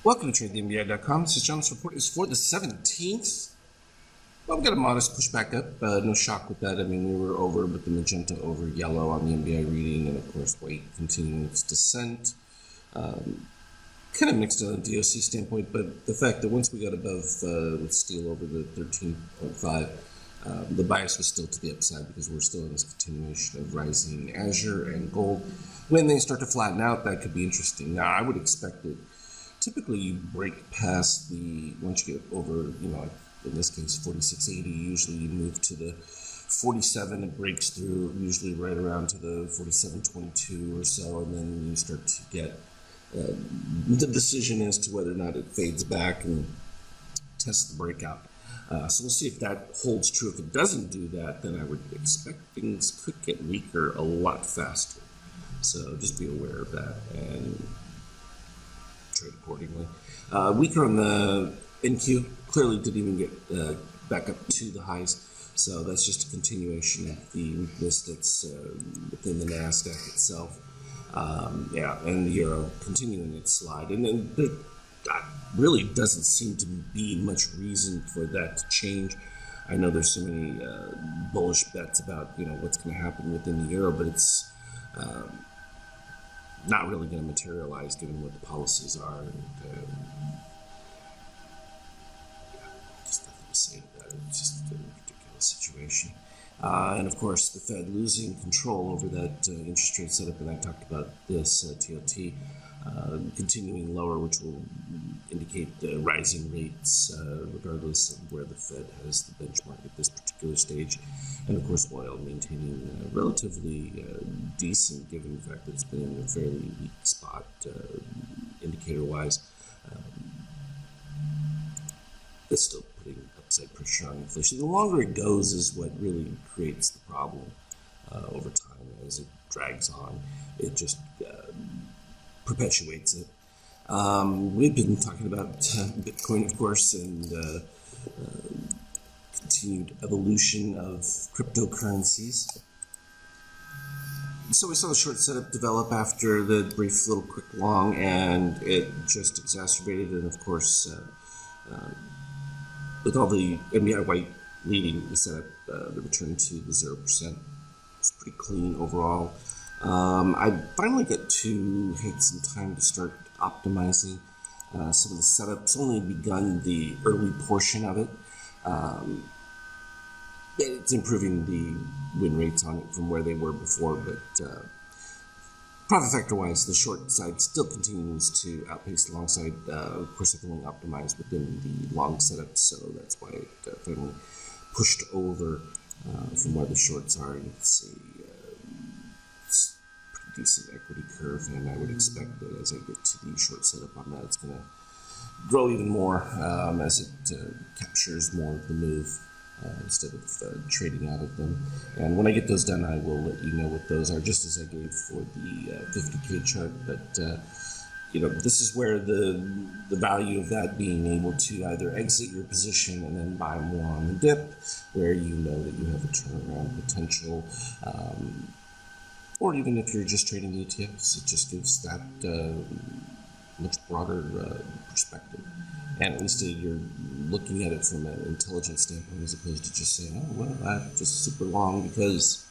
Welcome to TradeTheMBI.com. This is John's report is for the 17th. Well, we've got a modest pushback up. No shock with that. I mean, we were over with the magenta over yellow on the MBI reading, and of course, white continuing its descent. Kind of mixed on a DOC standpoint, but the fact that once we got above steel over the 13.5, the bias was still to the upside because we're still in this continuation of rising Azure and gold. When they start to flatten out, that could be interesting. Now, I would expect that typically you break past once you get over, in this case, 4680, usually you move to the 47, it breaks through, usually right around to the 4722 or so, and then you start to get the decision as to whether or not it fades back and tests the breakout. So we'll see if that holds true. If it doesn't do that, then I would expect things could get weaker a lot faster. So just be aware of that and trade accordingly. Weaker on the NQ, clearly didn't even get back up to the highs. So that's just a continuation of the weakness that's within the NASDAQ itself. And the euro continuing its slide. And then there really doesn't seem to be much reason for that to change. I know there's so many bullish bets about what's going to happen within the euro, but it's not really going to materialize given what the policies are. And just nothing to say about it. It's just a ridiculous situation. And of course, the Fed losing control over that interest rate setup, and I talked about this TLT continuing lower, which will indicate rising rates regardless of where the Fed has the benchmark at this particular stage. And of course, oil maintaining relatively decent given the fact that it's been in a fairly weak spot indicator-wise. It's still putting upside pressure on inflation. The longer it goes is what really creates the problem over time. As it drags on, it just perpetuates it. We've been talking about Bitcoin, of course, and continued evolution of cryptocurrencies. So we saw the short setup develop after the brief little quick long, and it just exacerbated. And of course, with all the MBI white leading the setup, the return to the 0%. It's pretty clean overall. I finally get to take some time to start optimizing some of the setups. Only begun the early portion of it. It's improving the win rates on it from where they were before, but profit factor wise, the short side still continues to outpace the long side. Of course, I've only optimized within the long setup, so that's why it finally pushed over from where the shorts are. You can see it's a pretty decent equity curve, and I would expect that as I get to the short setup on that, it's going to grow even more as it captures more of the move. Instead of trading out of them. And when I get those done, I will let you know what those are, just as I gave for the 50K chart. But this is where the value of that being able to either exit your position and then buy more on the dip, where you know that you have a turnaround potential, or even if you're just trading ETFs, it just gives that much broader perspective. And at least you're looking at it from an intelligent standpoint as opposed to just saying, oh, well, that's just super long because,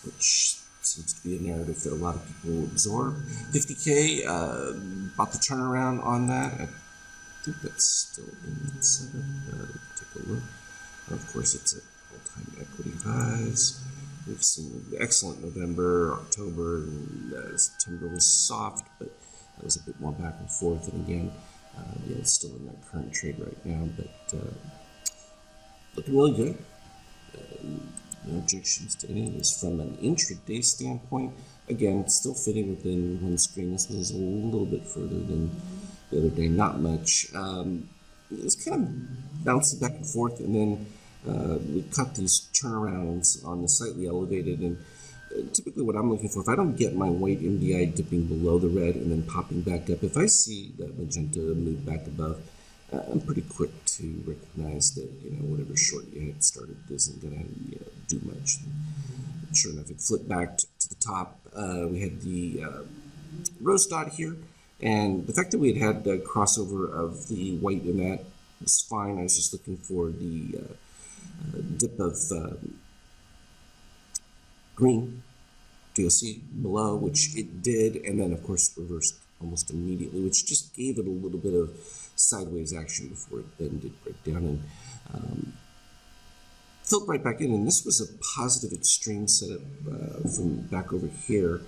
which seems to be a narrative that a lot of people absorb. 50K, about the turnaround on that. I think that's still in the setup. Take a look. Of course, it's at all-time equity highs. We've seen excellent November, October, and September was soft, but that was a bit more back and forth. And again, it's still in that current trade right now, but looking really good. No objections to any of this from an intraday standpoint. Again, it's still fitting within one screen. This was a little bit further than the other day, not much. It's kind of bouncing back and forth, and then we cut these turnarounds on the slightly elevated, and typically what I'm looking for, if I don't get my white MBI dipping below the red and then popping back up, if I see that magenta move back above, I'm pretty quick to recognize that, whatever short you had started isn't going to do much. And sure enough, it flipped back to the top. We had the rose dot here, And the fact that we had the crossover of the white in that was fine. I was just looking for the dip of green DLC below, which it did, and then of course reversed almost immediately, which just gave it a little bit of sideways action before it then did break down and filled right back in. And this was a positive extreme setup from back over here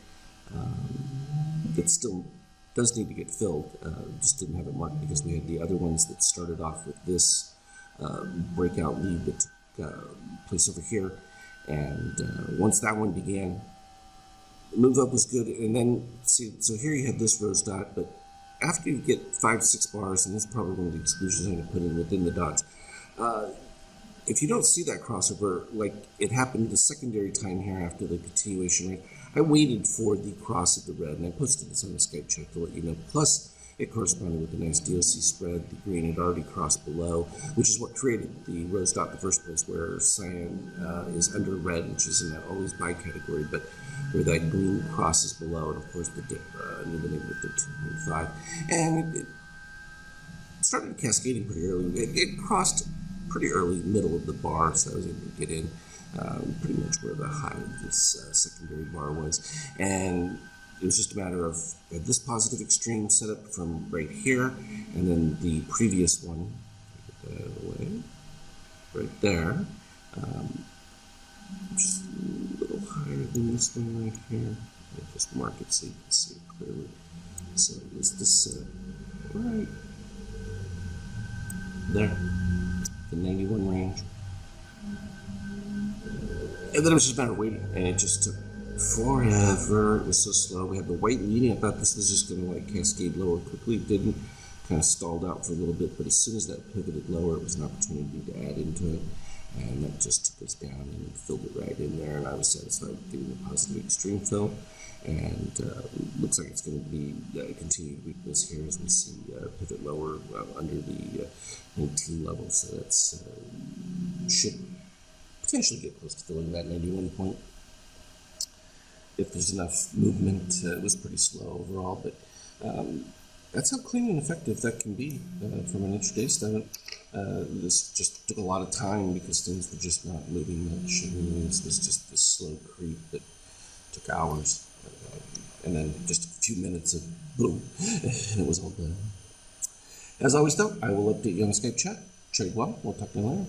that still does need to get filled. Just didn't have it marked because we had the other ones that started off with this breakout lead that took place over here. And once that one began, the move up was good. And then, see, so here you had this rose dot, but after you get 5-6 bars, and this is probably one of the exclusions I'm going to put in within the dots, if you don't see that crossover, like it happened the secondary time here after the continuation rate, I waited for the cross of the red, and I posted this on the Skype chat to let you know. Plus, it corresponded with a nice DOC spread. The green had already crossed below, which is what created the rose dot in the first place, where cyan is under red, which is in that always buy category, but where that green crosses below, and of course the dip illuminated with the 2.5. And it started cascading pretty early. It crossed pretty early, middle of the bar, so I was able to get in pretty much where the high of this secondary bar was. And it was just a matter of this positive extreme setup from right here, and then the previous one, get that away, right there, just a little higher than this one right here. I'll just mark it so you can see it clearly. So it was this setup right there, the 91 range. And then it was just a matter of waiting, and it just took forever. It was so slow. We had the white leading. I thought this was just going to like cascade lower quickly. It didn't. Kind of stalled out for a little bit, but as soon as that pivoted lower, it was an opportunity to add into it, and that just took us down and filled it right in there. And I was satisfied with getting the positive extreme fill. And looks like it's going to be continued weakness here as we see pivot lower under the 19 level. So that's should potentially get close to filling that 91 point if there's enough movement. It was pretty slow overall, but that's how clean and effective that can be from an intraday standpoint. This just took a lot of time because things were just not moving much. I mean, this was just this slow creep that took hours, and then just a few minutes of boom, and it was all done. As always, though, I will update you on the Skype chat. Trade well. We'll talk to you later.